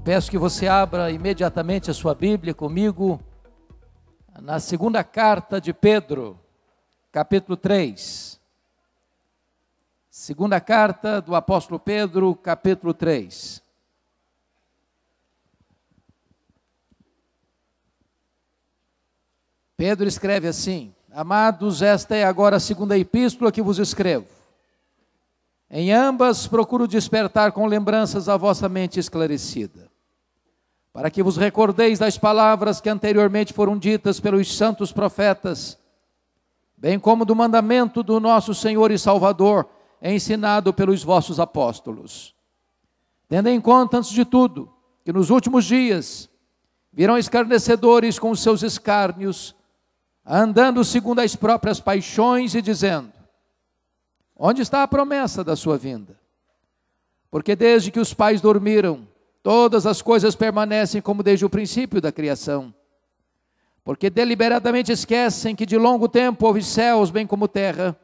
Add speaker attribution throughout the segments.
Speaker 1: Peço que você abra imediatamente a sua Bíblia comigo na segunda carta de Pedro, capítulo 3. Segunda carta do apóstolo Pedro, capítulo 3. Pedro escreve assim: Amados, esta é agora a segunda epístola que vos escrevo. Em ambas procuro despertar com lembranças a vossa mente esclarecida, para que vos recordeis das palavras que anteriormente foram ditas pelos santos profetas, bem como do mandamento do nosso Senhor e Salvador, ensinado pelos vossos apóstolos. Tendo em conta, antes de tudo, que nos últimos dias virão escarnecedores com os seus escárnios, andando segundo as próprias paixões e dizendo: onde está a promessa da sua vinda? Porque desde que os pais dormiram, todas as coisas permanecem como desde o princípio da criação. Porque deliberadamente esquecem que de longo tempo houve céus bem como terra,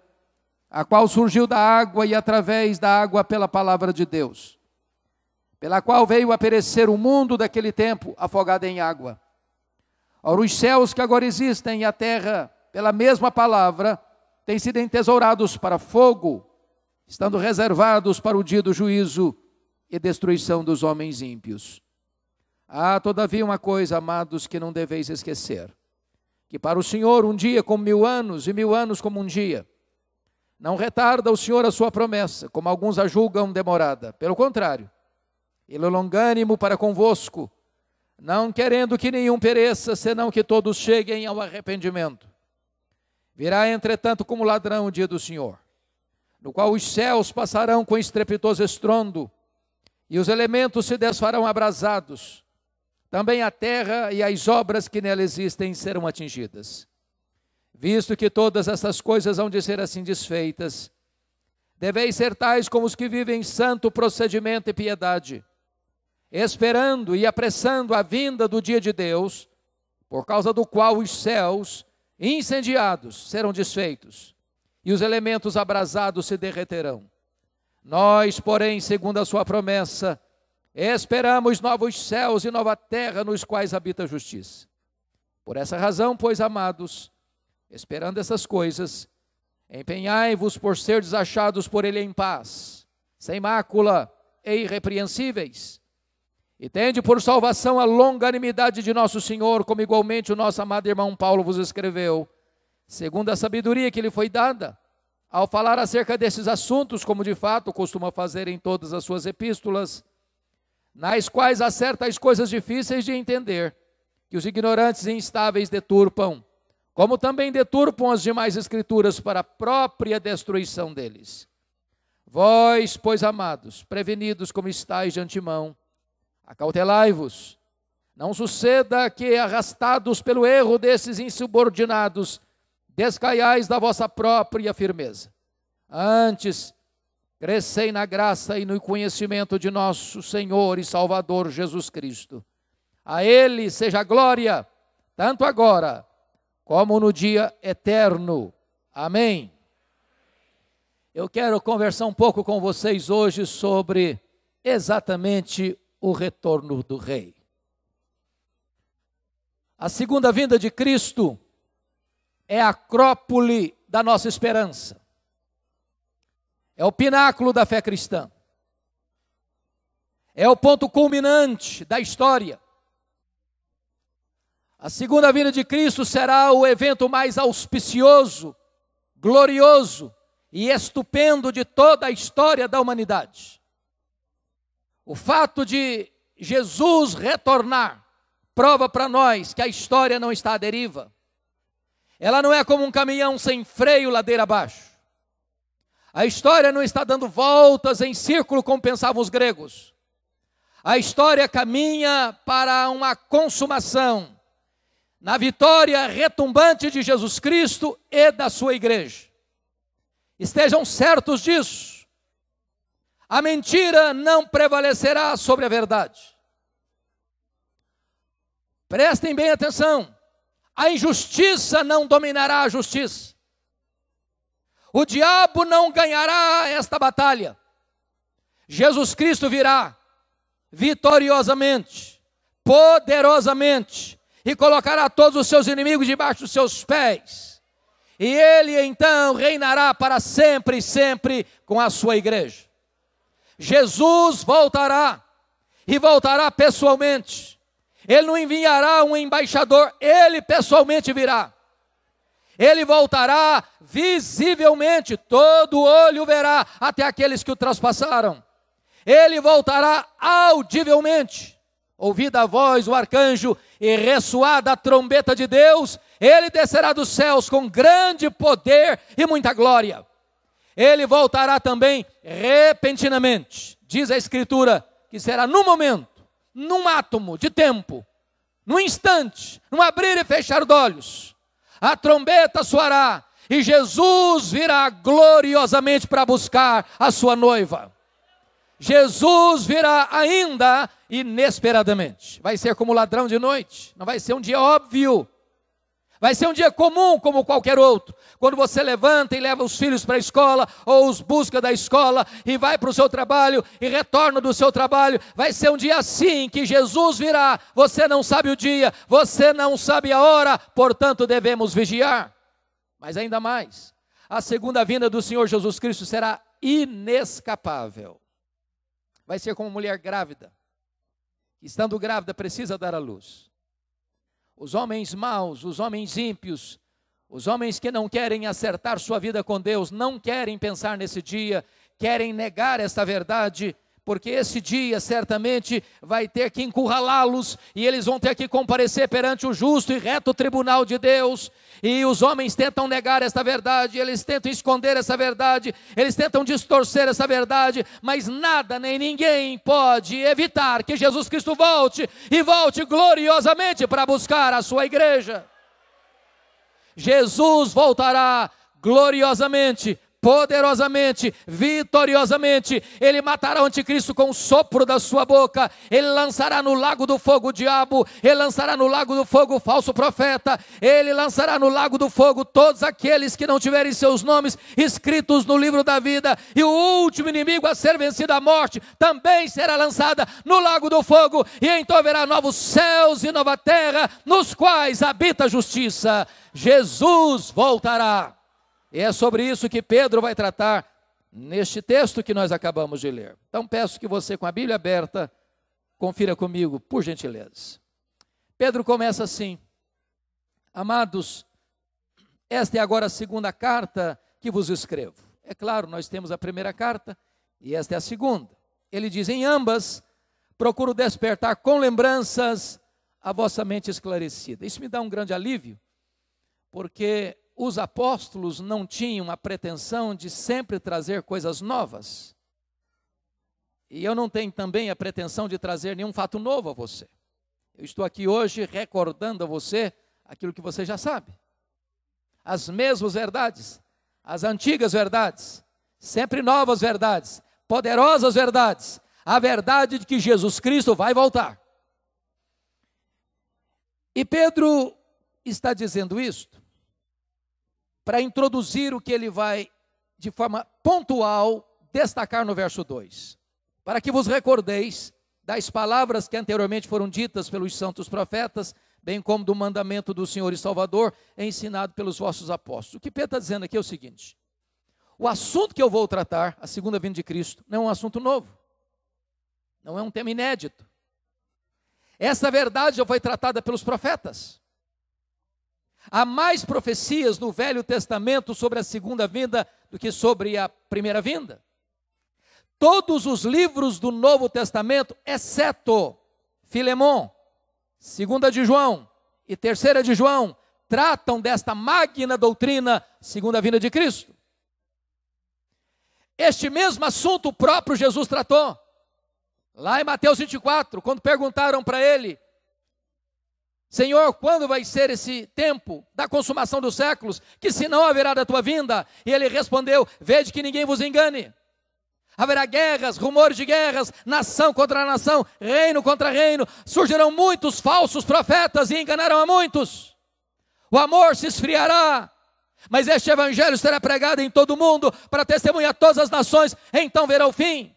Speaker 1: a qual surgiu da água e através da água pela palavra de Deus, pela qual veio a perecer o mundo daquele tempo afogado em água. Ora, os céus que agora existem e a terra, pela mesma palavra, têm sido entesourados para fogo, estando reservados para o dia do juízo e destruição dos homens ímpios. Há, todavia, uma coisa, amados, que não deveis esquecer: que para o Senhor um dia como 1000 anos, e 1000 anos como um dia. Não retarda o Senhor a sua promessa, como alguns a julgam demorada. Pelo contrário, Ele é longânimo para convosco, não querendo que nenhum pereça, senão que todos cheguem ao arrependimento. Virá, entretanto, como ladrão o dia do Senhor, no qual os céus passarão com estrepitoso estrondo, e os elementos se desfarão abrasados. Também a terra e as obras que nela existem serão atingidas. Visto que todas essas coisas hão de ser assim desfeitas, deveis ser tais como os que vivem em santo procedimento e piedade, esperando e apressando a vinda do dia de Deus, por causa do qual os céus incendiados serão desfeitos, e os elementos abrasados se derreterão. Nós, porém, segundo a sua promessa, esperamos novos céus e nova terra nos quais habita a justiça. Por essa razão, pois, amados, esperando essas coisas, empenhai-vos por serdes achados por Ele em paz, sem mácula e irrepreensíveis, e tende por salvação a longanimidade de nosso Senhor, como igualmente o nosso amado irmão Paulo vos escreveu, segundo a sabedoria que lhe foi dada, ao falar acerca desses assuntos, como de fato costuma fazer em todas as suas epístolas, nas quais há certas coisas difíceis de entender, que os ignorantes e instáveis deturpam, como também deturpam as demais escrituras para a própria destruição deles. Vós, pois, amados, prevenidos como estáis de antemão, acautelai-vos, não suceda que, arrastados pelo erro desses insubordinados, descaiais da vossa própria firmeza. Antes, crescei na graça e no conhecimento de nosso Senhor e Salvador Jesus Cristo. A Ele seja a glória, tanto agora, como no dia eterno. Amém. Eu quero conversar um pouco com vocês hoje sobre exatamente o retorno do Rei. A segunda vinda de Cristo é a acrópole da nossa esperança. É o pináculo da fé cristã. É o ponto culminante da história. A segunda vinda de Cristo será o evento mais auspicioso, glorioso e estupendo de toda a história da humanidade. O fato de Jesus retornar prova para nós que a história não está à deriva. Ela não é como um caminhão sem freio ladeira abaixo. A história não está dando voltas em círculo como pensavam os gregos. A história caminha para uma consumação na vitória retumbante de Jesus Cristo e da sua igreja. Estejam certos disso. A mentira não prevalecerá sobre a verdade. Prestem bem atenção. A injustiça não dominará a justiça. O diabo não ganhará esta batalha. Jesus Cristo virá vitoriosamente, poderosamente, e colocará todos os seus inimigos debaixo dos seus pés. E ele então reinará para sempre e sempre com a sua igreja. Jesus voltará, e voltará pessoalmente. Ele não enviará um embaixador, ele pessoalmente virá. Ele voltará visivelmente, todo olho verá, até aqueles que o traspassaram. Ele voltará audivelmente, ouvida a voz do arcanjo e ressoada a trombeta de Deus, ele descerá dos céus com grande poder e muita glória. Ele voltará também repentinamente, diz a Escritura, que será num momento, num átomo de tempo, num instante, num abrir e fechar de olhos. A trombeta soará e Jesus virá gloriosamente para buscar a sua noiva. Jesus virá ainda inesperadamente. Vai ser como ladrão de noite, não vai ser um dia óbvio. Vai ser um dia comum como qualquer outro. Quando você levanta e leva os filhos para a escola, ou os busca da escola, e vai para o seu trabalho, e retorna do seu trabalho, vai ser um dia assim, que Jesus virá. Você não sabe o dia, você não sabe a hora, portanto devemos vigiar. Mas ainda mais, a segunda vinda do Senhor Jesus Cristo será inescapável. Vai ser como mulher grávida, estando grávida precisa dar à luz. Os homens maus, os homens ímpios, os homens que não querem acertar sua vida com Deus, não querem pensar nesse dia, querem negar esta verdade, porque esse dia certamente vai ter que encurralá-los, e eles vão ter que comparecer perante o justo e reto tribunal de Deus, e os homens tentam negar esta verdade, eles tentam esconder essa verdade, eles tentam distorcer essa verdade, mas nada nem ninguém pode evitar que Jesus Cristo volte, e volte gloriosamente para buscar a sua igreja. Jesus voltará gloriosamente, poderosamente, vitoriosamente. Ele matará o anticristo com o sopro da sua boca. Ele lançará no lago do fogo o diabo. Ele lançará no lago do fogo o falso profeta. Ele lançará no lago do fogo todos aqueles que não tiverem seus nomes escritos no livro da vida. E o último inimigo a ser vencido, a morte, também será lançada no lago do fogo. E então haverá novos céus e nova terra, nos quais habita a justiça. Jesus voltará. E é sobre isso que Pedro vai tratar neste texto que nós acabamos de ler. Então peço que você, com a Bíblia aberta, confira comigo, por gentileza. Pedro começa assim: amados, esta é agora a segunda carta que vos escrevo. É claro, nós temos a primeira carta e esta é a segunda. Ele diz: em ambas procuro despertar com lembranças a vossa mente esclarecida. Isso me dá um grande alívio, porque os apóstolos não tinham a pretensão de sempre trazer coisas novas. E eu não tenho também a pretensão de trazer nenhum fato novo a você. Eu estou aqui hoje recordando a você aquilo que você já sabe. As mesmas verdades, as antigas verdades, sempre novas verdades, poderosas verdades. A verdade de que Jesus Cristo vai voltar. E Pedro está dizendo isto para introduzir o que ele vai, de forma pontual, destacar no verso 2. Para que vos recordeis das palavras que anteriormente foram ditas pelos santos profetas, bem como do mandamento do Senhor e Salvador, ensinado pelos vossos apóstolos. O que Pedro está dizendo aqui é o seguinte: o assunto que eu vou tratar, a segunda vinda de Cristo, não é um assunto novo, não é um tema inédito. Essa verdade já foi tratada pelos profetas. Há mais profecias no Velho Testamento sobre a segunda vinda do que sobre a primeira vinda. Todos os livros do Novo Testamento, exceto Filemão, 2 de João e 3 de João, tratam desta magna doutrina, segunda vinda de Cristo. Este mesmo assunto o próprio Jesus tratou. Lá em Mateus 24, quando perguntaram para ele: Senhor, quando vai ser esse tempo da consumação dos séculos, que se não haverá da tua vinda? E ele respondeu: vede que ninguém vos engane. Haverá guerras, rumores de guerras, nação contra nação, reino contra reino. Surgirão muitos falsos profetas e enganarão a muitos. O amor se esfriará, mas este evangelho será pregado em todo o mundo para testemunhar a todas as nações, então verá o fim.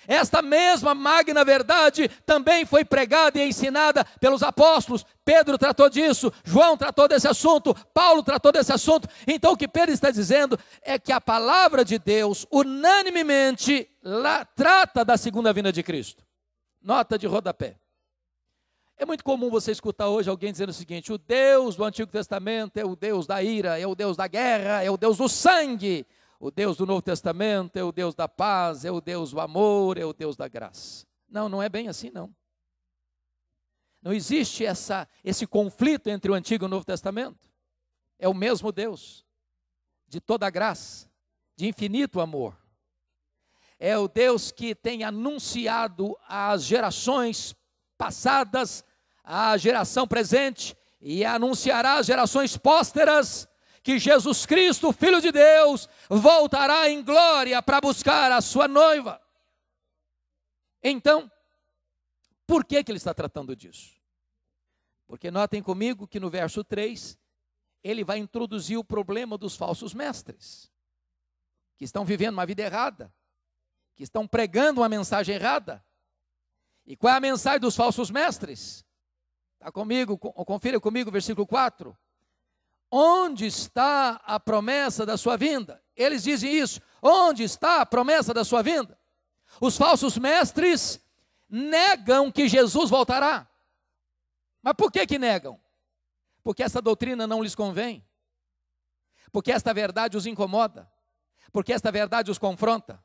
Speaker 1: Esta mesma magna verdade também foi pregada e ensinada pelos apóstolos. Pedro tratou disso, João tratou desse assunto, Paulo tratou desse assunto. Então o que Pedro está dizendo é que a palavra de Deus unanimemente trata da segunda vinda de Cristo. Nota de rodapé. É muito comum você escutar hoje alguém dizendo o seguinte: o Deus do Antigo Testamento é o Deus da ira, é o Deus da guerra, é o Deus do sangue. O Deus do Novo Testamento é o Deus da paz, é o Deus do amor, é o Deus da graça. Não, não é bem assim não. Não existe esse conflito entre o Antigo e o Novo Testamento. É o mesmo Deus, de toda graça, de infinito amor. É o Deus que tem anunciado às gerações passadas, à geração presente, e anunciará às gerações pósteras, que Jesus Cristo, Filho de Deus, voltará em glória para buscar a sua noiva. Então, por que ele está tratando disso? Porque notem comigo que no verso 3, ele vai introduzir o problema dos falsos mestres, que estão vivendo uma vida errada, que estão pregando uma mensagem errada. E qual é a mensagem dos falsos mestres? Está comigo? Confira comigo o versículo 4. Onde está a promessa da sua vinda? Eles dizem isso. Onde está a promessa da sua vinda? Os falsos mestres negam que Jesus voltará. Mas por que negam? Porque essa doutrina não lhes convém. Porque esta verdade os incomoda. Porque esta verdade os confronta.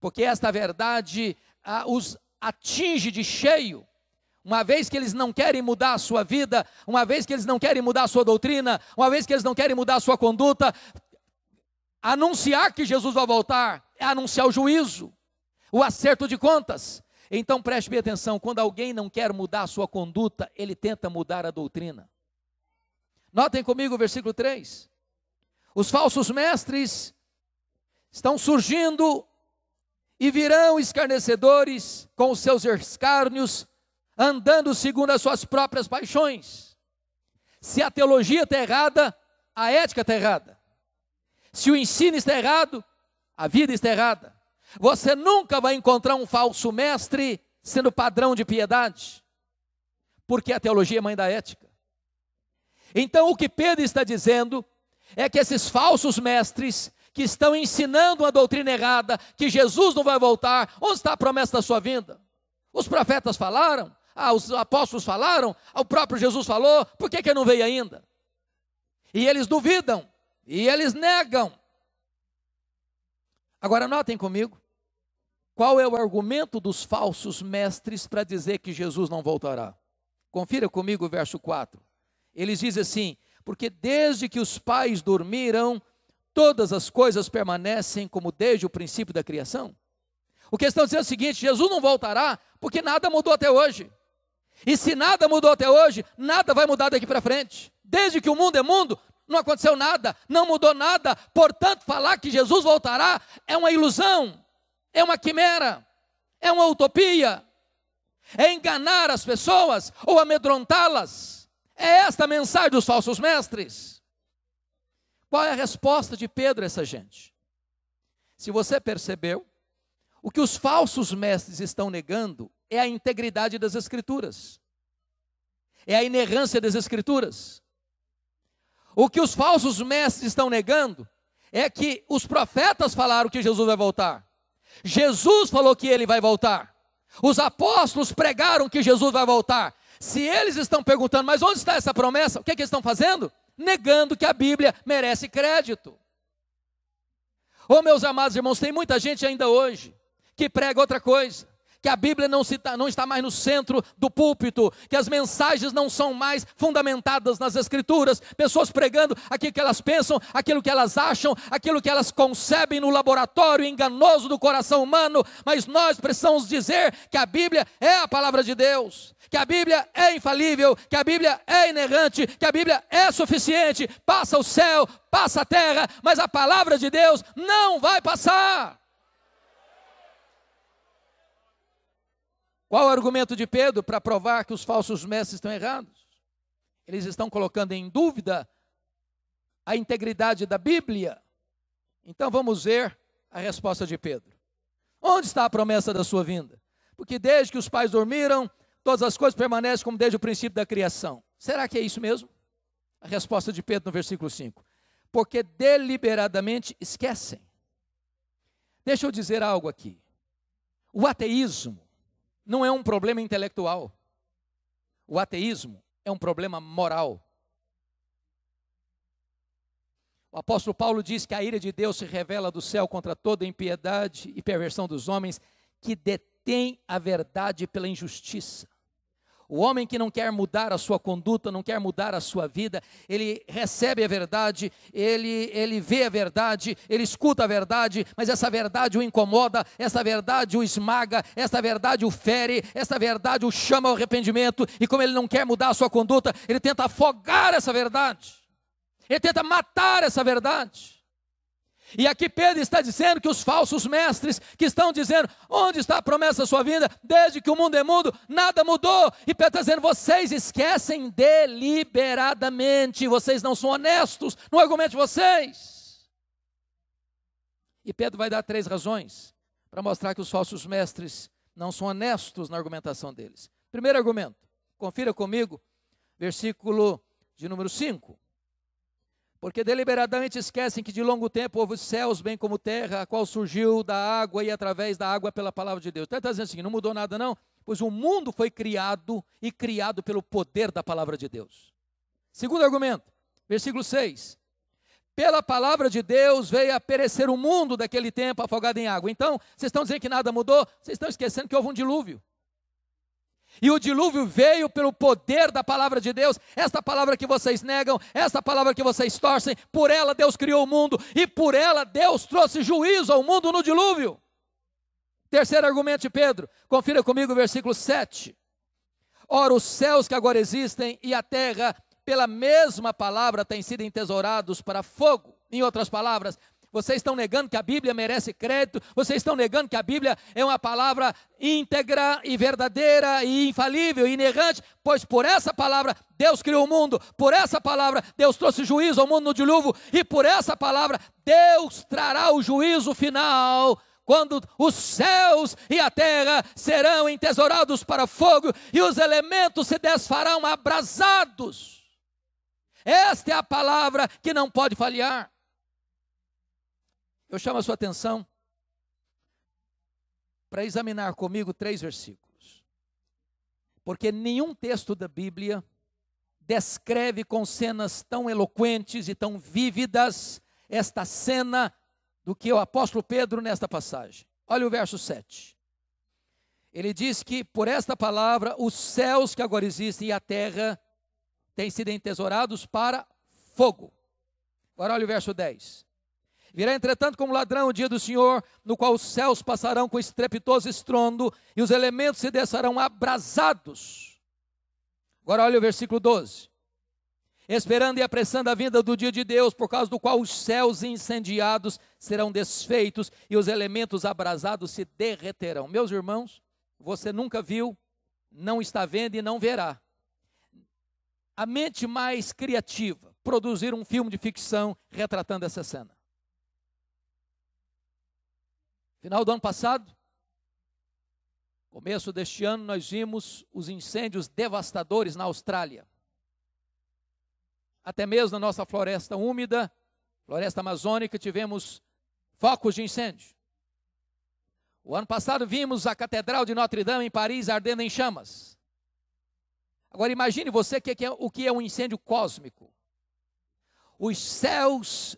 Speaker 1: Porque esta verdade os atinge de cheio. Uma vez que eles não querem mudar a sua vida, uma vez que eles não querem mudar a sua doutrina, uma vez que eles não querem mudar a sua conduta, anunciar que Jesus vai voltar é anunciar o juízo, o acerto de contas. Então preste bem atenção, quando alguém não quer mudar a sua conduta, ele tenta mudar a doutrina. Notem comigo o versículo 3. Os falsos mestres estão surgindo e virão escarnecedores com os seus escárnios, andando segundo as suas próprias paixões. Se a teologia está errada, a ética está errada. Se o ensino está errado, a vida está errada. Você nunca vai encontrar um falso mestre sendo padrão de piedade, porque a teologia é mãe da ética. Então o que Pedro está dizendo é que esses falsos mestres que estão ensinando uma doutrina errada, que Jesus não vai voltar, onde está a promessa da sua vinda? Os profetas falaram, os apóstolos falaram, o próprio Jesus falou, por que não veio ainda? E eles duvidam, e eles negam. Agora notem comigo, qual é o argumento dos falsos mestres para dizer que Jesus não voltará? Confira comigo o verso 4. Eles dizem assim: porque desde que os pais dormiram, todas as coisas permanecem como desde o princípio da criação. O que estão dizendo é o seguinte: Jesus não voltará porque nada mudou até hoje. E se nada mudou até hoje, nada vai mudar daqui para frente. Desde que o mundo é mundo, não aconteceu nada, não mudou nada. Portanto, falar que Jesus voltará é uma ilusão, é uma quimera, é uma utopia, é enganar as pessoas ou amedrontá-las. É esta a mensagem dos falsos mestres. Qual é a resposta de Pedro a essa gente? Se você percebeu, o que os falsos mestres estão negando é a integridade das Escrituras, é a inerrância das Escrituras. O que os falsos mestres estão negando é que os profetas falaram que Jesus vai voltar, Jesus falou que ele vai voltar, os apóstolos pregaram que Jesus vai voltar. Se eles estão perguntando, mas onde está essa promessa? O que eles estão fazendo? Negando que a Bíblia merece crédito. Oh, meus amados irmãos, tem muita gente ainda hoje que prega outra coisa, que a Bíblia não está mais no centro do púlpito, que as mensagens não são mais fundamentadas nas Escrituras, pessoas pregando aquilo que elas pensam, aquilo que elas acham, aquilo que elas concebem no laboratório enganoso do coração humano. Mas nós precisamos dizer que a Bíblia é a palavra de Deus, que a Bíblia é infalível, que a Bíblia é inerrante, que a Bíblia é suficiente. Passa o céu, passa a terra, mas a palavra de Deus não vai passar. Qual o argumento de Pedro para provar que os falsos mestres estão errados? Eles estão colocando em dúvida a integridade da Bíblia. Então vamos ver a resposta de Pedro. Onde está a promessa da sua vinda? Porque desde que os pais dormiram, todas as coisas permanecem como desde o princípio da criação. Será que é isso mesmo? A resposta de Pedro no versículo 5. Porque deliberadamente esquecem. Deixa eu dizer algo aqui. O ateísmo não é um problema intelectual. O ateísmo é um problema moral. O apóstolo Paulo diz que a ira de Deus se revela do céu contra toda impiedade e perversão dos homens que detêm a verdade pela injustiça. O homem que não quer mudar a sua conduta, não quer mudar a sua vida, ele recebe a verdade, ele vê a verdade, ele escuta a verdade, mas essa verdade o incomoda, essa verdade o esmaga, essa verdade o fere, essa verdade o chama ao arrependimento, e como ele não quer mudar a sua conduta, ele tenta afogar essa verdade, ele tenta matar essa verdade. E aqui Pedro está dizendo que os falsos mestres que estão dizendo, onde está a promessa da sua vinda? Desde que o mundo é mundo, nada mudou. E Pedro está dizendo, vocês esquecem deliberadamente, vocês não são honestos no argumento de vocês. E Pedro vai dar 3 razões para mostrar que os falsos mestres não são honestos na argumentação deles. Primeiro argumento, confira comigo, versículo de número 5. Porque deliberadamente esquecem que de longo tempo houve céus, bem como terra, a qual surgiu da água e através da água pela palavra de Deus. Então está dizendo assim, não mudou nada não, pois o mundo foi criado e criado pelo poder da palavra de Deus. Segundo argumento, versículo 6. Pela palavra de Deus veio a perecer o mundo daquele tempo afogado em água. Então, vocês estão dizendo que nada mudou? Vocês estão esquecendo que houve um dilúvio. E o dilúvio veio pelo poder da palavra de Deus. Esta palavra que vocês negam, esta palavra que vocês torcem, por ela Deus criou o mundo e por ela Deus trouxe juízo ao mundo no dilúvio. Terceiro argumento de Pedro, confira comigo o versículo 7. Ora, os céus que agora existem e a terra, pela mesma palavra, têm sido entesourados para fogo. Em outras palavras, vocês estão negando que a Bíblia merece crédito, vocês estão negando que a Bíblia é uma palavra íntegra e verdadeira e infalível e inerrante, pois por essa palavra Deus criou o mundo, por essa palavra Deus trouxe juízo ao mundo no dilúvio, e por essa palavra Deus trará o juízo final, quando os céus e a terra serão entesourados para fogo e os elementos se desfarão abrasados. Esta é a palavra que não pode falhar. Eu chamo a sua atenção para examinar comigo 3 versículos. Porque nenhum texto da Bíblia descreve com cenas tão eloquentes e tão vívidas esta cena do que o apóstolo Pedro nesta passagem. Olha o verso 7. Ele diz que por esta palavra os céus que agora existem e a terra têm sido entesourados para fogo. Agora olha o verso 10. Virá, entretanto, como ladrão o dia do Senhor, no qual os céus passarão com estrepitoso estrondo e os elementos se desfarão abrasados. Agora olha o versículo 12. Esperando e apressando a vinda do dia de Deus, por causa do qual os céus incendiados serão desfeitos e os elementos abrasados se derreterão. Meus irmãos, você nunca viu, não está vendo e não verá a mente mais criativa produzir um filme de ficção retratando essa cena. Final do ano passado, começo deste ano, nós vimos os incêndios devastadores na Austrália. Até mesmo na nossa floresta úmida, floresta amazônica, tivemos focos de incêndio. O ano passado vimos a Catedral de Notre Dame em Paris ardendo em chamas. Agora imagine você o que é um incêndio cósmico. Os céus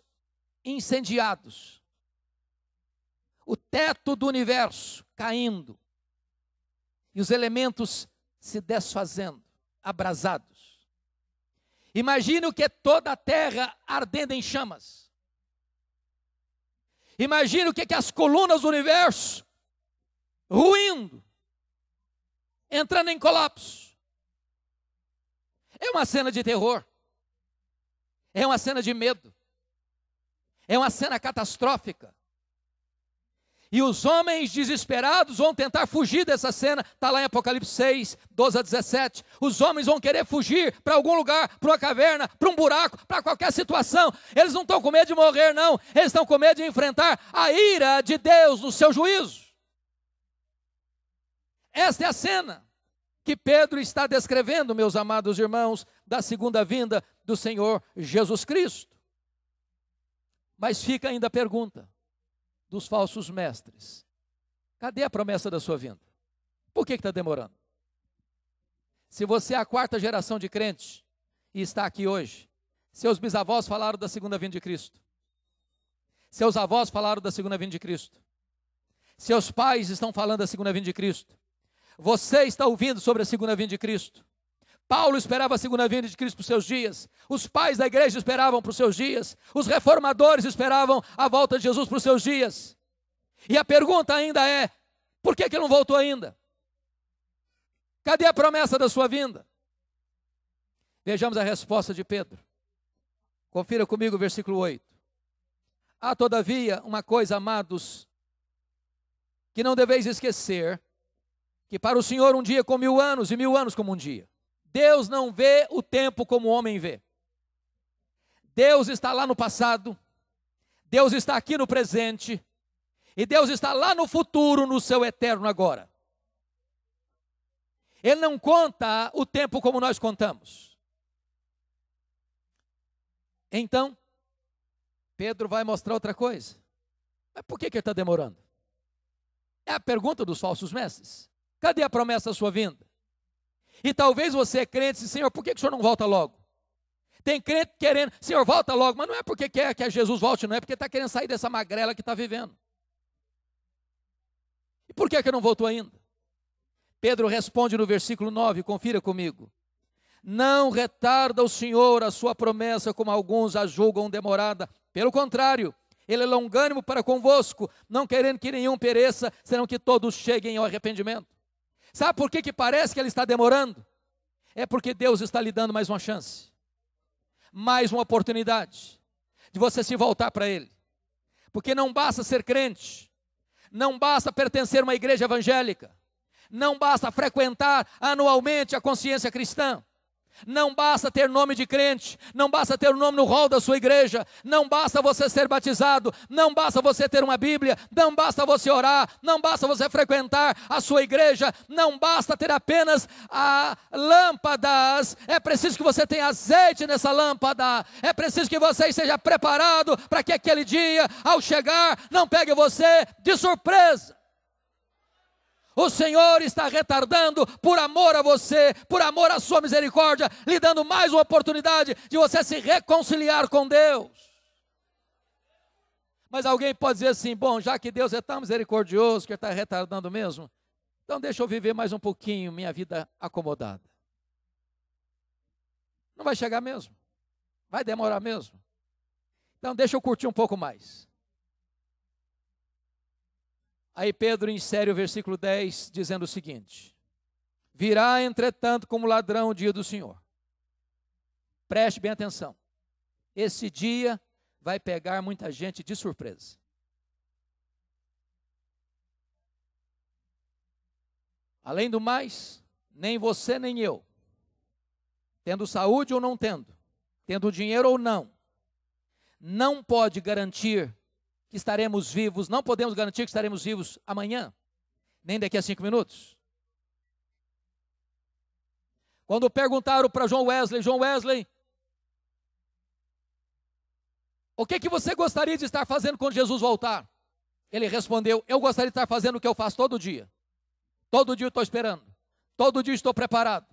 Speaker 1: incendiados. O teto do universo caindo. E os elementos se desfazendo, abrasados. Imagine o que é toda a terra ardendo em chamas. Imagine o que é as colunas do universo ruindo, entrando em colapso. É uma cena de terror. É uma cena de medo. É uma cena catastrófica. E os homens desesperados vão tentar fugir dessa cena. Está lá em Apocalipse 6, 12 a 17. Os homens vão querer fugir para algum lugar, para uma caverna, para um buraco, para qualquer situação. Eles não estão com medo de morrer, não. Eles estão com medo de enfrentar a ira de Deus no seu juízo. Esta é a cena que Pedro está descrevendo, meus amados irmãos, da segunda vinda do Senhor Jesus Cristo. Mas fica ainda a pergunta dos falsos mestres: cadê a promessa da sua vinda? Por que está demorando? Se você é a quarta geração de crente e está aqui hoje, seus bisavós falaram da segunda vinda de Cristo. Seus avós falaram da segunda vinda de Cristo. Seus pais estão falando da segunda vinda de Cristo. Você está ouvindo sobre a segunda vinda de Cristo. Paulo esperava a segunda vinda de Cristo para os seus dias. Os pais da igreja esperavam para os seus dias. Os reformadores esperavam a volta de Jesus para os seus dias. E a pergunta ainda é: por que ele não voltou ainda? Cadê a promessa da sua vinda? Vejamos a resposta de Pedro. Confira comigo o versículo 8. Há todavia uma coisa, amados, que não deveis esquecer, que para o Senhor um dia como 1000 anos, e 1000 anos como um dia. Deus não vê o tempo como o homem vê. Deus está lá no passado, Deus está aqui no presente, e Deus está lá no futuro, no seu eterno agora. Ele não conta o tempo como nós contamos. Então, Pedro vai mostrar outra coisa. Mas por que ele está demorando? É a pergunta dos falsos mestres. Cadê a promessa da sua vinda? E talvez você é crente e diz: Senhor, por que o Senhor não volta logo? Tem crente querendo: Senhor, volta logo. Mas não é porque quer que Jesus volte, não é porque está querendo sair dessa magrela que está vivendo. E por que não voltou ainda? Pedro responde no versículo 9, confira comigo. Não retarda o Senhor a sua promessa, como alguns a julgam demorada. Pelo contrário, Ele é longânimo para convosco, não querendo que nenhum pereça, senão que todos cheguem ao arrependimento. Sabe por que parece que Ele está demorando? É porque Deus está lhe dando mais uma chance, mais uma oportunidade de você se voltar para Ele. Porque não basta ser crente, não basta pertencer a uma igreja evangélica, não basta frequentar anualmente a consciência cristã, não basta ter nome de crente, não basta ter o nome no rol da sua igreja, não basta você ser batizado, não basta você ter uma Bíblia, não basta você orar, não basta você frequentar a sua igreja, não basta ter apenas lâmpadas, é preciso que você tenha azeite nessa lâmpada, é preciso que você esteja preparado para que aquele dia, ao chegar, não pegue você de surpresa. O Senhor está retardando por amor a você, por amor à sua misericórdia, lhe dando mais uma oportunidade de você se reconciliar com Deus. Mas alguém pode dizer assim: bom, já que Deus é tão misericordioso, que Ele está retardando mesmo, então deixa eu viver mais um pouquinho minha vida acomodada. Não vai chegar mesmo, vai demorar mesmo. Então deixa eu curtir um pouco mais. Aí Pedro insere o versículo 10, dizendo o seguinte: virá, entretanto, como ladrão o dia do Senhor. Preste bem atenção. Esse dia vai pegar muita gente de surpresa. Além do mais, nem você nem eu, tendo saúde ou não tendo, tendo dinheiro ou não pode garantir que estaremos vivos, não podemos garantir que estaremos vivos amanhã, nem daqui a 5 minutos. Quando perguntaram para John Wesley, o que você gostaria de estar fazendo quando Jesus voltar? Ele respondeu: eu gostaria de estar fazendo o que eu faço todo dia. Todo dia eu estou esperando, todo dia estou preparado.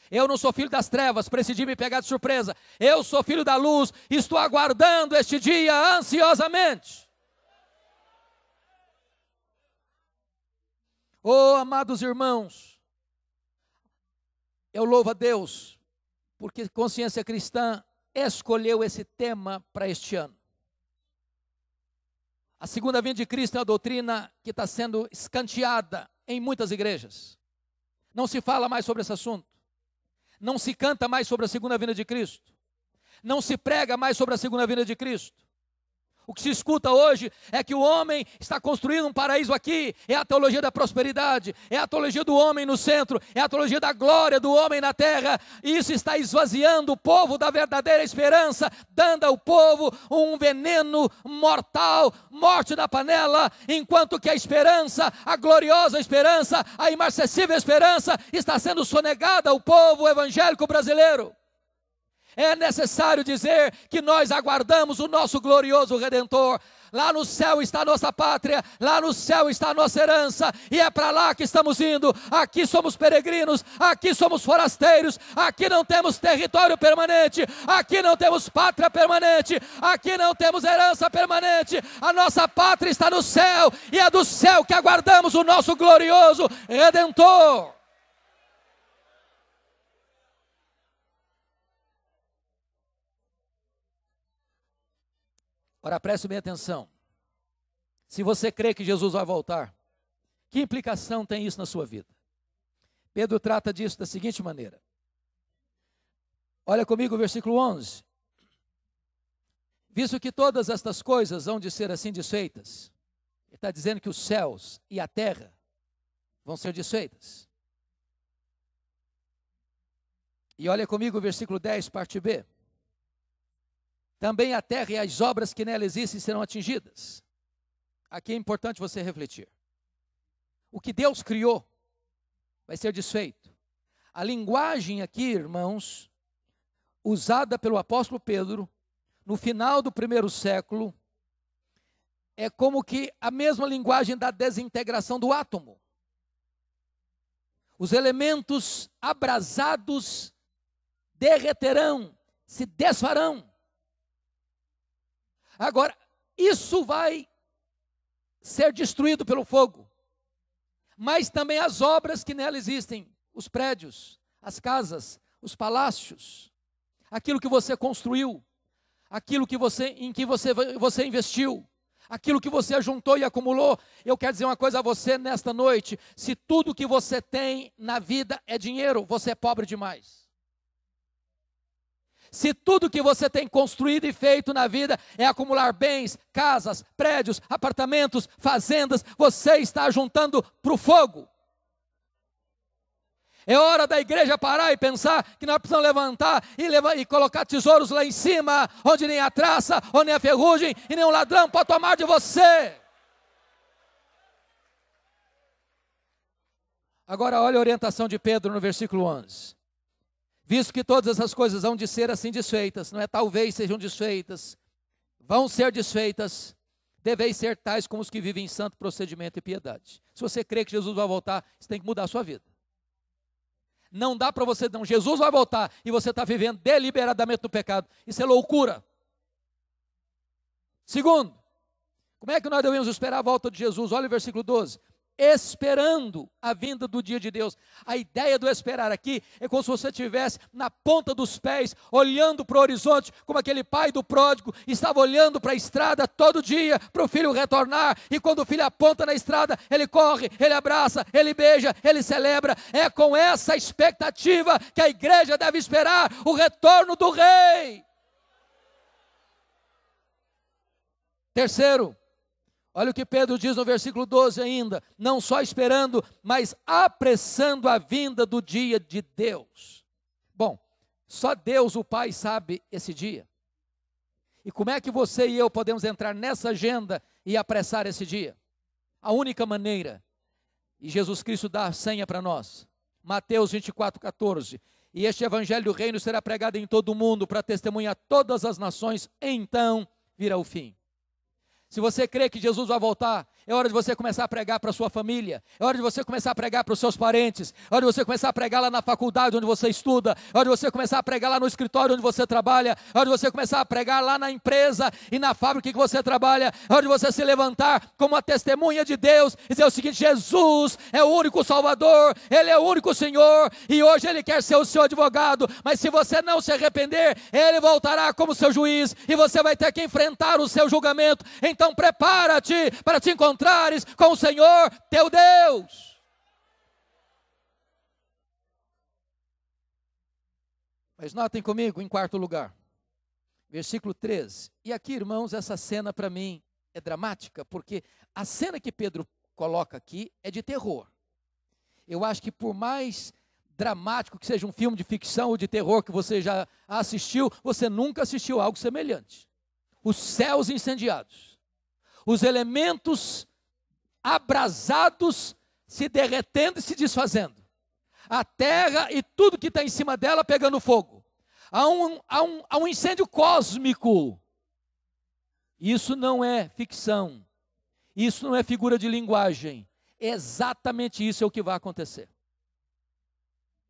Speaker 1: Eu não sou filho das trevas para esse dia me pegar de surpresa. Eu sou filho da luz, estou aguardando este dia ansiosamente. Oh, amados irmãos, eu louvo a Deus, porque Consciência Cristã escolheu esse tema para este ano. A segunda vinda de Cristo é uma doutrina que está sendo escanteada em muitas igrejas. Não se fala mais sobre esse assunto. Não se canta mais sobre a segunda vinda de Cristo. Não se prega mais sobre a segunda vinda de Cristo. O que se escuta hoje é que o homem está construindo um paraíso aqui. É a teologia da prosperidade, é a teologia do homem no centro, é a teologia da glória do homem na terra. E isso está esvaziando o povo da verdadeira esperança, dando ao povo um veneno mortal, morte na panela, enquanto que a esperança, a gloriosa esperança, a imarcessível esperança está sendo sonegada ao povo evangélico brasileiro. É necessário dizer que nós aguardamos o nosso glorioso Redentor. Lá no céu está a nossa pátria, lá no céu está a nossa herança, e é para lá que estamos indo. Aqui somos peregrinos, aqui somos forasteiros, aqui não temos território permanente, aqui não temos pátria permanente, aqui não temos herança permanente. A nossa pátria está no céu, e é do céu que aguardamos o nosso glorioso Redentor. Ora, preste bem atenção. Se você crê que Jesus vai voltar, que implicação tem isso na sua vida? Pedro trata disso da seguinte maneira. Olha comigo o versículo 11. Visto que todas estas coisas hão de ser assim desfeitas, ele está dizendo que os céus e a terra vão ser desfeitas. E olha comigo o versículo 10, parte B. Também a terra e as obras que nela existem serão atingidas. Aqui é importante você refletir. O que Deus criou vai ser desfeito. A linguagem aqui, irmãos, usada pelo apóstolo Pedro, no final do primeiro século, é como que a mesma linguagem da desintegração do átomo. Os elementos abrasados derreterão, se desfarão. Agora, isso vai ser destruído pelo fogo, mas também as obras que nela existem, os prédios, as casas, os palácios, aquilo que você construiu, aquilo que em que você investiu, aquilo que você juntou e acumulou. Eu quero dizer uma coisa a você nesta noite: se tudo que você tem na vida é dinheiro, você é pobre demais. Se tudo que você tem construído e feito na vida é acumular bens, casas, prédios, apartamentos, fazendas, você está juntando para o fogo. É hora da igreja parar e pensar que nós precisamos levantar e colocar tesouros lá em cima, onde nem a traça, onde nem a ferrugem e nem um ladrão pode tomar de você. Agora olha a orientação de Pedro no versículo 11. Visto que todas essas coisas vão de ser assim desfeitas, não é talvez sejam desfeitas, vão ser desfeitas, deveis ser tais como os que vivem em santo procedimento e piedade. Se você crê que Jesus vai voltar, você tem que mudar a sua vida. Não dá para você, não, Jesus vai voltar e você está vivendo deliberadamente no pecado. Isso é loucura. Segundo, como é que nós devemos esperar a volta de Jesus? Olha o versículo 12. Esperando a vinda do dia de Deus. A ideia do esperar aqui é como se você estivesse na ponta dos pés, olhando para o horizonte, como aquele pai do pródigo estava olhando para a estrada todo dia, para o filho retornar, e quando o filho aponta na estrada, ele corre, ele abraça, ele beija, ele celebra. É com essa expectativa que a igreja deve esperar o retorno do rei. Terceiro, olha o que Pedro diz no versículo 12 ainda, não só esperando, mas apressando a vinda do dia de Deus. Bom, só Deus o Pai sabe esse dia. E como é que você e eu podemos entrar nessa agenda e apressar esse dia? A única maneira, e Jesus Cristo dá a senha para nós, Mateus 24:14, e este evangelho do reino será pregado em todo o mundo para testemunhar todas as nações, então virá o fim. Se você crê que Jesus vai voltar, é hora de você começar a pregar para a sua família, é hora de você começar a pregar para os seus parentes, é hora de você começar a pregar lá na faculdade onde você estuda, é hora de você começar a pregar lá no escritório onde você trabalha, é hora de você começar a pregar lá na empresa e na fábrica que você trabalha, é hora de você se levantar como uma testemunha de Deus e dizer o seguinte: Jesus é o único Salvador, Ele é o único Senhor, e hoje Ele quer ser o seu advogado, mas se você não se arrepender, Ele voltará como seu juiz, e você vai ter que enfrentar o seu julgamento. Então prepara-te para te encontrares com o Senhor teu Deus. Mas notem comigo, em quarto lugar, versículo 13. E aqui, irmãos, essa cena para mim é dramática, porque a cena que Pedro coloca aqui é de terror. Eu acho que por mais dramático que seja um filme de ficção ou de terror que você já assistiu, você nunca assistiu algo semelhante. Os céus incendiados, os elementos abrasados se derretendo e se desfazendo, a terra e tudo que está em cima dela pegando fogo. Há um incêndio cósmico. Isso não é ficção, isso não é figura de linguagem, exatamente isso é o que vai acontecer.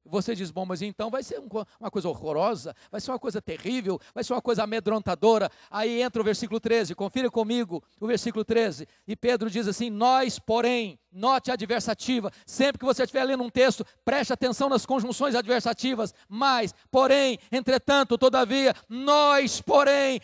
Speaker 1: Você diz, bom, mas então vai ser uma coisa horrorosa, vai ser uma coisa terrível, vai ser uma coisa amedrontadora. Aí entra o versículo 13, confira comigo o versículo 13. E Pedro diz assim, nós, porém, note a adversativa. Sempre que você estiver lendo um texto, preste atenção nas conjunções adversativas. Mas, porém, entretanto, todavia, nós, porém,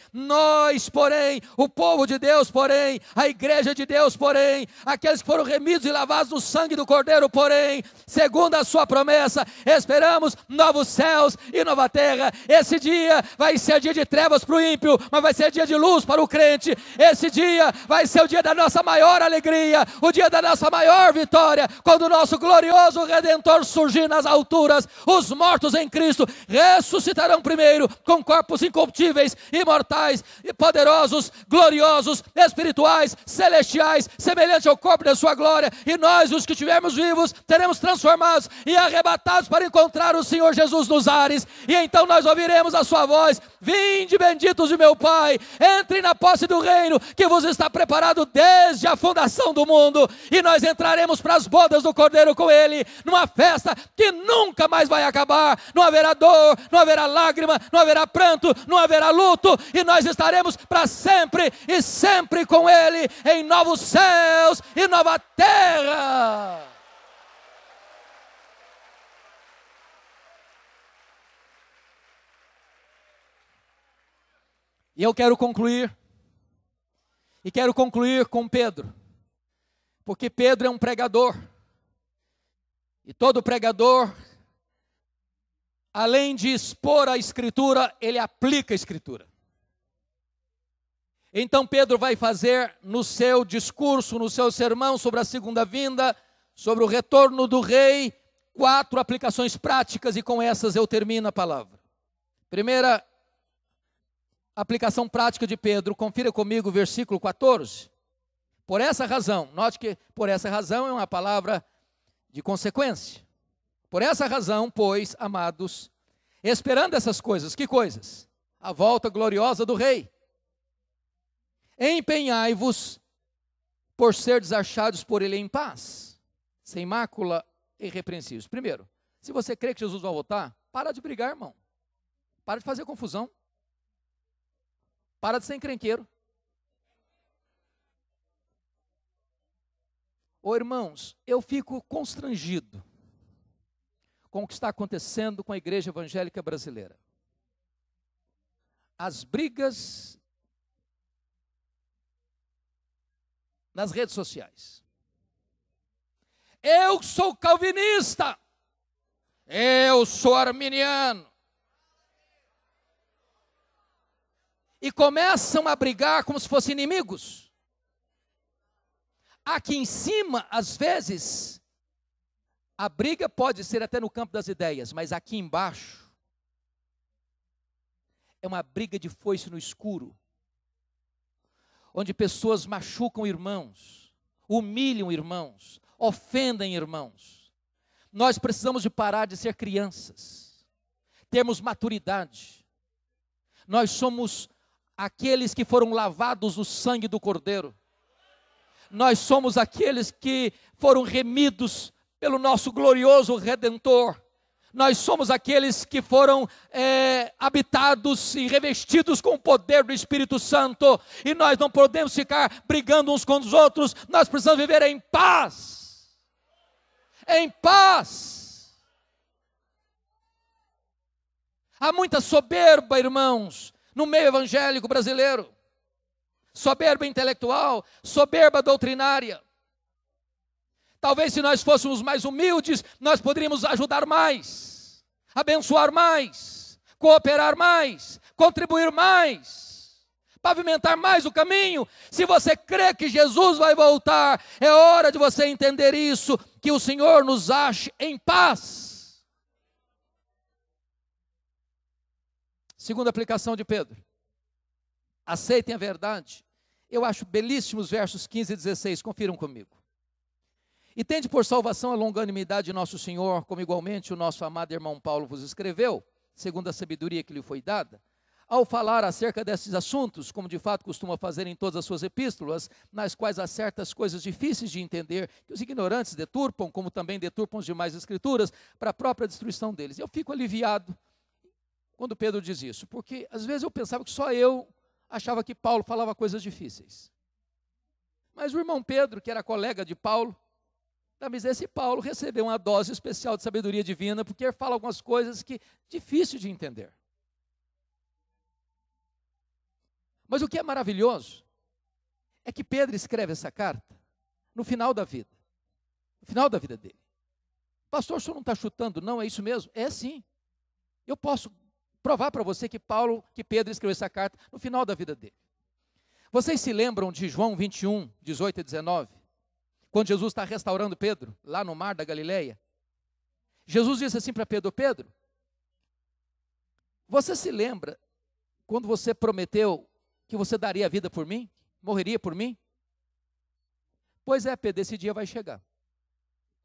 Speaker 1: o povo de Deus, porém, a igreja de Deus, porém, aqueles que foram remidos e lavados no sangue do Cordeiro, porém, segundo a sua promessa, esperamos novos céus e nova terra. Esse dia vai ser dia de trevas para o ímpio, mas vai ser dia de luz para o crente. Esse dia vai ser o dia da nossa maior alegria, o dia da nossa maior vitória, quando o nosso glorioso Redentor surgir nas alturas. Os mortos em Cristo ressuscitarão primeiro, com corpos incorruptíveis, imortais, poderosos, gloriosos, espirituais, celestiais, semelhante ao corpo da sua glória, e nós, os que estivermos vivos, seremos transformados e arrebatados para encontrar o Senhor Jesus nos ares, e então nós ouviremos a sua voz, vinde benditos de meu Pai, entrem na posse do reino, que vos está preparado desde a fundação do mundo, e nós entraremos para as bodas do Cordeiro com Ele, numa festa que nunca mais vai acabar, não haverá dor, não haverá lágrima, não haverá pranto, não haverá luto, e nós estaremos para sempre e sempre com Ele, em novos céus e nova terra. E eu quero concluir com Pedro, porque Pedro é um pregador, e todo pregador, além de expor a Escritura, ele aplica a Escritura. Então Pedro vai fazer no seu discurso, no seu sermão sobre a segunda vinda, sobre o retorno do rei, 4 aplicações práticas, e com essas eu termino a palavra. Primeira aplicação prática de Pedro, confira comigo o versículo 14. Por essa razão, note que por essa razão é uma palavra de consequência. Por essa razão, pois, amados, esperando essas coisas, que coisas? A volta gloriosa do rei. Empenhai-vos por ser achados por ele em paz, sem mácula e irrepreensíveis. Primeiro, se você crê que Jesus vai voltar, para de brigar, irmão. Para de fazer confusão. Para de ser encrenqueiro. Ô irmãos, eu fico constrangido com o que está acontecendo com a igreja evangélica brasileira. As brigas nas redes sociais. Eu sou calvinista. Eu sou arminiano. E começam a brigar como se fossem inimigos. Aqui em cima, às vezes, a briga pode ser até no campo das ideias, mas aqui embaixo, é uma briga de foice no escuro, onde pessoas machucam irmãos, humilham irmãos, ofendem irmãos. Nós precisamos de parar de ser crianças, termos maturidade. Nós somos aqueles que foram lavados no sangue do Cordeiro. Nós somos aqueles que foram remidos pelo nosso glorioso Redentor. Nós somos aqueles que foram habitados e revestidos com o poder do Espírito Santo. E nós não podemos ficar brigando uns com os outros. Nós precisamos viver em paz. Em paz. Há muita soberba, irmãos, no meio evangélico brasileiro. Soberba intelectual, soberba doutrinária. Talvez se nós fôssemos mais humildes, nós poderíamos ajudar mais, abençoar mais, cooperar mais, contribuir mais, pavimentar mais o caminho. Se você crê que Jesus vai voltar, é hora de você entender isso, que o Senhor nos ache em paz. Segunda aplicação de Pedro: aceitem a verdade. Eu acho belíssimos versos 15 e 16, confiram comigo. E tende por salvação a longanimidade de nosso Senhor, como igualmente o nosso amado irmão Paulo vos escreveu, segundo a sabedoria que lhe foi dada, ao falar acerca desses assuntos, como de fato costuma fazer em todas as suas epístolas, nas quais há certas coisas difíceis de entender, que os ignorantes deturpam, como também deturpam as demais escrituras, para a própria destruição deles. Eu fico aliviado quando Pedro diz isso, porque às vezes eu pensava que só eu achava que Paulo falava coisas difíceis. Mas o irmão Pedro, que era colega de Paulo, mas esse Paulo recebeu uma dose especial de sabedoria divina, porque ele fala algumas coisas que difícil de entender. Mas o que é maravilhoso é que Pedro escreve essa carta no final da vida. No final da vida dele. Pastor, o senhor não está chutando, não? É isso mesmo? É sim. Eu posso provar para você que Pedro escreveu essa carta no final da vida dele. Vocês se lembram de João 21, 18 e 19? Quando Jesus está restaurando Pedro, lá no mar da Galileia. Jesus disse assim para Pedro: Pedro, você se lembra quando você prometeu que você daria a vida por mim? Morreria por mim? Pois é, Pedro, esse dia vai chegar.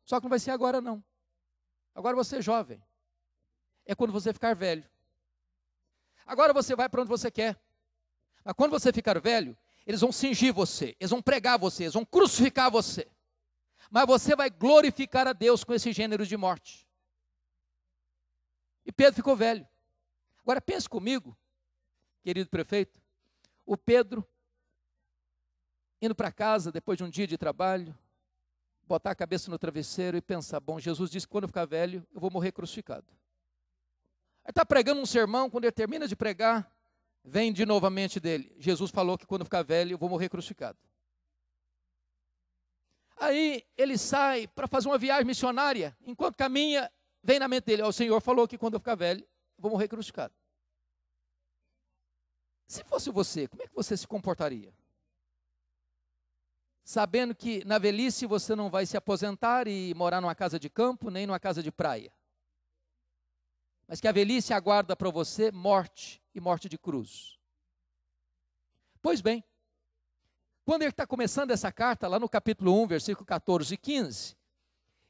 Speaker 1: Só que não vai ser agora não. Agora você é jovem. É quando você ficar velho. Agora você vai para onde você quer. Mas quando você ficar velho, eles vão cingir você, eles vão pregar você, eles vão crucificar você. Mas você vai glorificar a Deus com esse gênero de morte. E Pedro ficou velho. Agora pense comigo, querido prefeito, o Pedro indo para casa depois de um dia de trabalho, botar a cabeça no travesseiro e pensar: bom, Jesus disse que quando eu ficar velho, eu vou morrer crucificado. Aí está pregando um sermão, quando ele termina de pregar, vem de novamente dele: Jesus falou que quando eu ficar velho, eu vou morrer crucificado. Aí ele sai para fazer uma viagem missionária, enquanto caminha, vem na mente dele: o Senhor falou que quando eu ficar velho, eu vou morrer crucificado. Se fosse você, como é que você se comportaria? Sabendo que na velhice você não vai se aposentar e morar numa casa de campo, nem numa casa de praia. Mas que a velhice aguarda para você morte, e morte de cruz. Pois bem, quando ele está começando essa carta, lá no capítulo 1, versículo 14 e 15,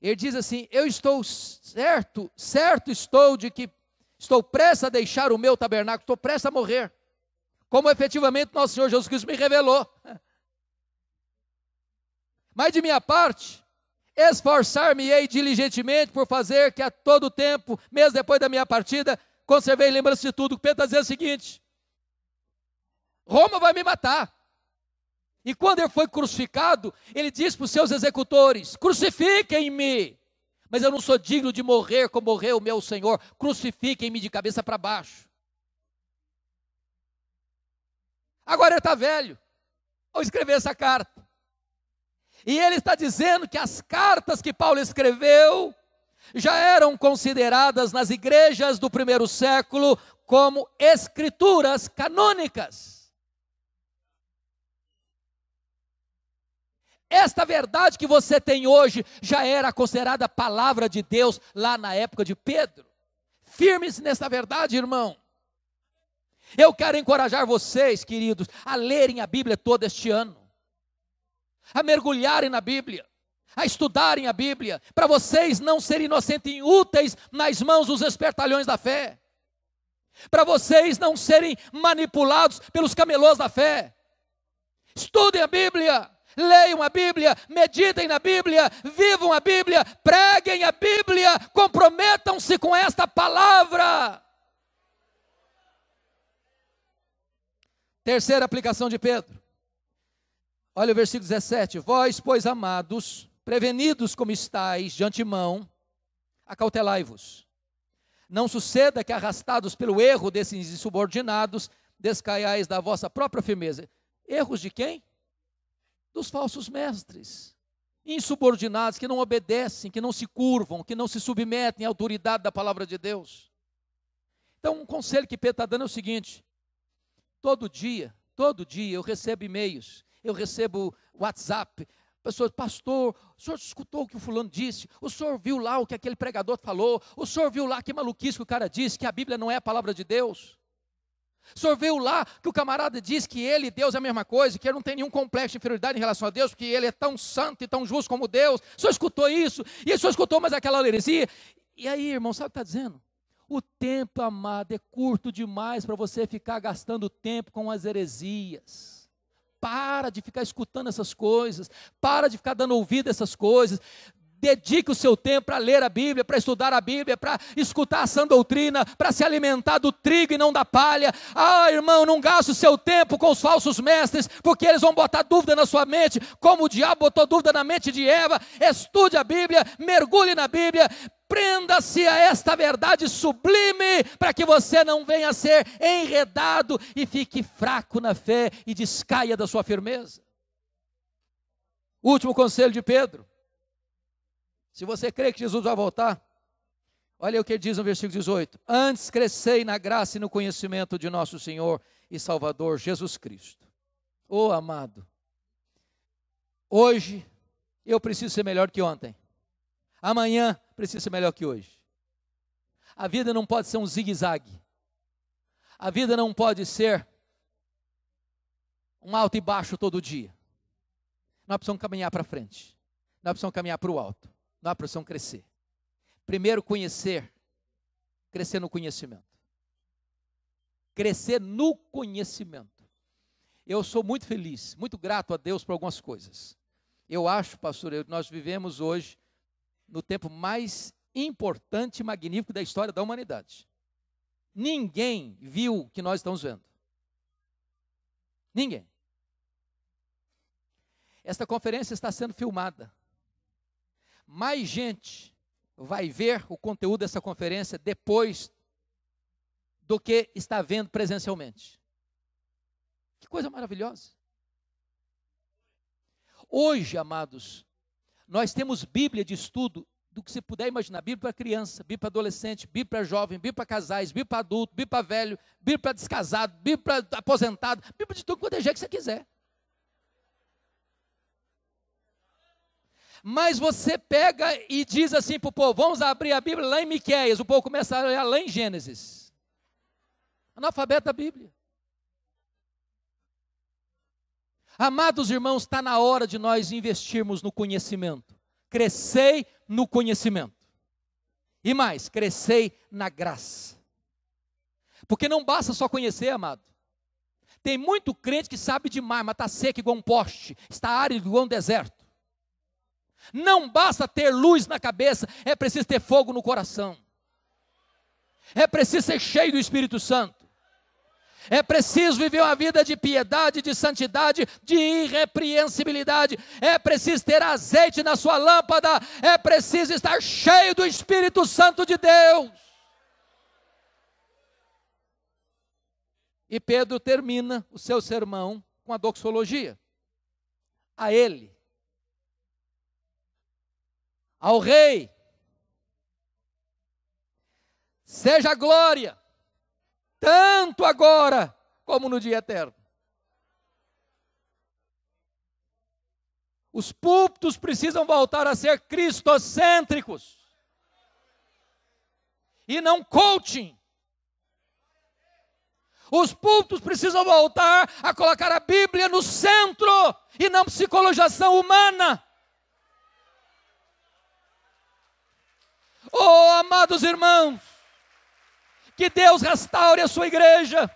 Speaker 1: ele diz assim: eu estou certo estou de que estou prestes a deixar o meu tabernáculo, estou prestes a morrer, como efetivamente nosso Senhor Jesus Cristo me revelou. Mas de minha parte, esforçar-me-ei diligentemente por fazer que a todo tempo, mesmo depois da minha partida, conservei lembrança de tudo. O Pedro está dizendo o seguinte: Roma vai me matar. E quando ele foi crucificado, ele disse para os seus executores: crucifiquem-me, mas eu não sou digno de morrer como morreu o meu Senhor, crucifiquem-me de cabeça para baixo. Agora ele está velho, ao escrever essa carta. E ele está dizendo que as cartas que Paulo escreveu já eram consideradas nas igrejas do primeiro século como escrituras canônicas. Esta verdade que você tem hoje já era considerada palavra de Deus lá na época de Pedro. Firmes nessa verdade, irmão. Eu quero encorajar vocês, queridos, a lerem a Bíblia todo este ano, a mergulharem na Bíblia, a estudarem a Bíblia, para vocês não serem inocentes e inúteis nas mãos dos espertalhões da fé, para vocês não serem manipulados pelos camelôs da fé. Estudem a Bíblia, leiam a Bíblia, meditem na Bíblia, vivam a Bíblia, preguem a Bíblia, comprometam-se com esta palavra. Terceira aplicação de Pedro. Olha o versículo 17. Vós, pois, amados, prevenidos como estáis de antemão, acautelai-vos. Não suceda que, arrastados pelo erro desses insubordinados, descaiais da vossa própria firmeza. Erros de quem? Dos falsos mestres, insubordinados, que não obedecem, que não se curvam, que não se submetem à autoridade da palavra de Deus. Então, um conselho que Pedro está dando é o seguinte: todo dia eu recebo e-mails, eu recebo WhatsApp, pessoas, pastor, o senhor escutou o que o fulano disse? O senhor viu lá o que aquele pregador falou? O senhor viu lá que maluquice que o cara disse, que a Bíblia não é a palavra de Deus? O senhor viu lá que o camarada diz que ele e Deus é a mesma coisa, que ele não tem nenhum complexo de inferioridade em relação a Deus, porque ele é tão santo e tão justo como Deus? O senhor escutou isso? E o senhor escutou mais aquela heresia? E aí, irmão, sabe o que está dizendo? O tempo, amado, é curto demais para você ficar gastando tempo com as heresias. Para de ficar escutando essas coisas, para de ficar dando ouvido a essas coisas. Dedique o seu tempo para ler a Bíblia, para estudar a Bíblia, para escutar a sã doutrina, para se alimentar do trigo e não da palha. Ah, irmão, não gaste o seu tempo com os falsos mestres, porque eles vão botar dúvida na sua mente, como o diabo botou dúvida na mente de Eva. Estude a Bíblia, mergulhe na Bíblia, prenda-se a esta verdade sublime, para que você não venha a ser enredado e fique fraco na fé e descaia da sua firmeza. Último conselho de Pedro: se você crê que Jesus vai voltar, olha o que ele diz no versículo 18: antes crescei na graça e no conhecimento de nosso Senhor e Salvador Jesus Cristo. Oh, amado, hoje eu preciso ser melhor que ontem. Amanhã precisa ser melhor que hoje. A vida não pode ser um zigue-zague. A vida não pode ser um alto e baixo todo dia. Nós precisamos caminhar para frente. Nós precisamos caminhar para o alto. Nós precisamos crescer. Primeiro conhecer. Crescer no conhecimento. Crescer no conhecimento. Eu sou muito feliz, muito grato a Deus por algumas coisas. Eu acho, pastor, nós vivemos hoje no tempo mais importante e magnífico da história da humanidade. Ninguém viu o que nós estamos vendo. Ninguém. Esta conferência está sendo filmada. Mais gente vai ver o conteúdo dessa conferência depois do que está vendo presencialmente. Que coisa maravilhosa. Hoje, amados, nós temos Bíblia de estudo do que você puder imaginar. Bíblia para criança, Bíblia para adolescente, Bíblia para jovem, Bíblia para casais, Bíblia para adulto, Bíblia para velho, Bíblia para descasado, Bíblia para aposentado, Bíblia de tudo quanto é jeito que você quiser. Mas você pega e diz assim para o povo: vamos abrir a Bíblia lá em Miqueias. O povo começa a olhar lá em Gênesis. Analfabeto da Bíblia. Amados irmãos, está na hora de nós investirmos no conhecimento. Crescei no conhecimento. E mais, crescei na graça. Porque não basta só conhecer, amado. Tem muito crente que sabe demais, mas está seco igual um poste, está árido igual um deserto. Não basta ter luz na cabeça, é preciso ter fogo no coração. É preciso ser cheio do Espírito Santo. É preciso viver uma vida de piedade, de santidade, de irrepreensibilidade. É preciso ter azeite na sua lâmpada. É preciso estar cheio do Espírito Santo de Deus. E Pedro termina o seu sermão com a doxologia. A ele, ao Rei, seja a glória, tanto agora como no dia eterno. Os púlpitos precisam voltar a ser cristocêntricos e não coaching. Os púlpitos precisam voltar a colocar a Bíblia no centro e não psicologização humana. Oh, amados irmãos, que Deus restaure a sua igreja,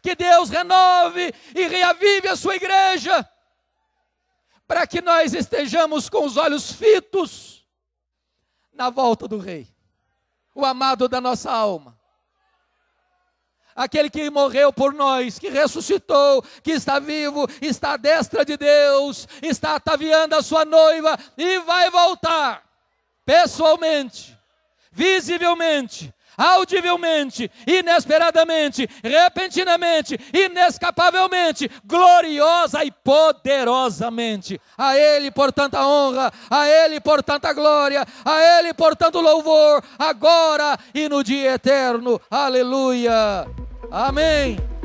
Speaker 1: que Deus renove e reavive a sua igreja, para que nós estejamos com os olhos fitos na volta do Rei, o amado da nossa alma, aquele que morreu por nós, que ressuscitou, que está vivo, está à destra de Deus, está ataviando a sua noiva e vai voltar pessoalmente, visivelmente, audivelmente, inesperadamente, repentinamente, inescapavelmente, gloriosa e poderosamente. A Ele, portanto, a honra, a Ele, portanto, a glória, a Ele, portanto, o louvor, agora e no dia eterno. Aleluia. Amém.